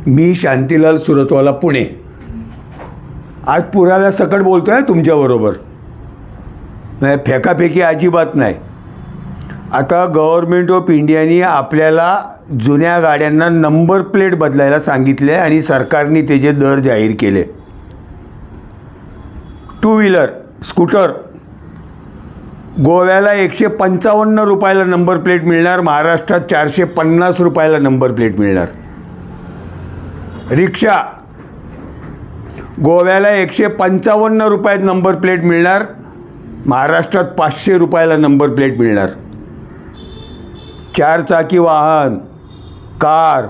मी शांतीलाल सुरतवाला, पुणे. आज पुराव्यासकट बोलतो आहे तुमच्याबरोबर. नाही, फेकाफेकी अजिबात नाही. आता गव्हर्मेंट ऑफ इंडियाने आपल्याला जुन्या गाड्यांना नंबर प्लेट बदलायला सांगितले आणि सरकारने त्याचे दर जाहीर केले. टू व्हीलर, स्कूटर गोव्याला 155 रुपयाला नंबर प्लेट मिळणार, महाराष्ट्रात 450 रुपयाला नंबर प्लेट मिळणार. रिक्षा गोव्याला 155 रुपयात नंबर प्लेट मिळणार, महाराष्ट्रात 500 रुपयाला नंबर प्लेट मिळणार. 4 चाकी वाहन, कार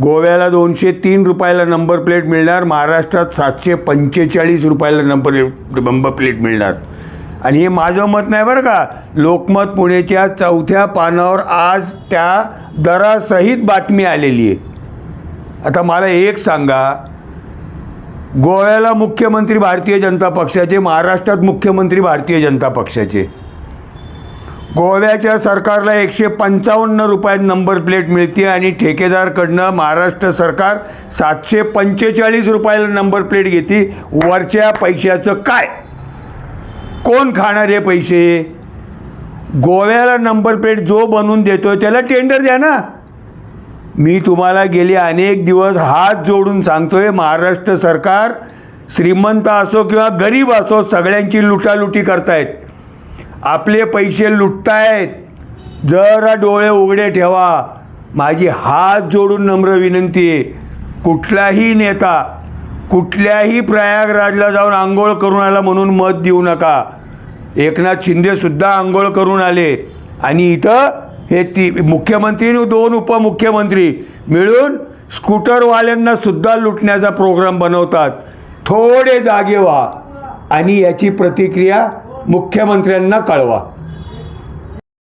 गोव्याला 203 रुपयाला नंबर प्लेट मिळणार, महाराष्ट्रात 745 रुपयाला नंबर प्लेट मिळणार. आणि हे माझं मत नाही बरं का, लोकमत पुणेच्या 4थ्या पानावर आज त्या दरासहित बातमी आलेली आहे. आता मला एक सांगा, गोव्याला मुख्यमंत्री भारतीय जनता पक्षाचे, महाराष्ट्रात मुख्यमंत्री भारतीय जनता पक्षाचे. गोव्याच्या सरकारला 155 रुपयात नंबर प्लेट मिळते आणि ठेकेदारकडनं महाराष्ट्र सरकार 745 रुपयाला नंबर प्लेट घेते. वरच्या पैशाचं काय? कोण खाणार हे पैसे? गोव्याला नंबर प्लेट जो बनवून देतो त्याला टेंडर द्या ना. मी तुम्हाला गेले अनेक दिवस हात जोडून सांगतोय, महाराष्ट्र सरकार श्रीमंत असो किंवा गरीब असो, सगळ्यांची लुटालुटी करतायत, आपले पैसे लुटतायत. जरा डोळे उघडे ठेवा. माझी हात जोडून नम्र विनंती आहे, कुठलाही नेता कुठल्याही प्रयागराजला जाऊन आंघोळ करून आला म्हणून मत देऊ नका. एकनाथ शिंदेसुद्धा आंघोळ करून आले आणि इथं हे मुख्यमंत्री आणि 2 उपमुख्यमंत्री मिळून स्कूटरवाल्यांना सुद्धा लुटण्याचा प्रोग्राम बनवतात. थोडे जागे व्हा आणि याची प्रतिक्रिया मुख्यमंत्र्यांना कळवा.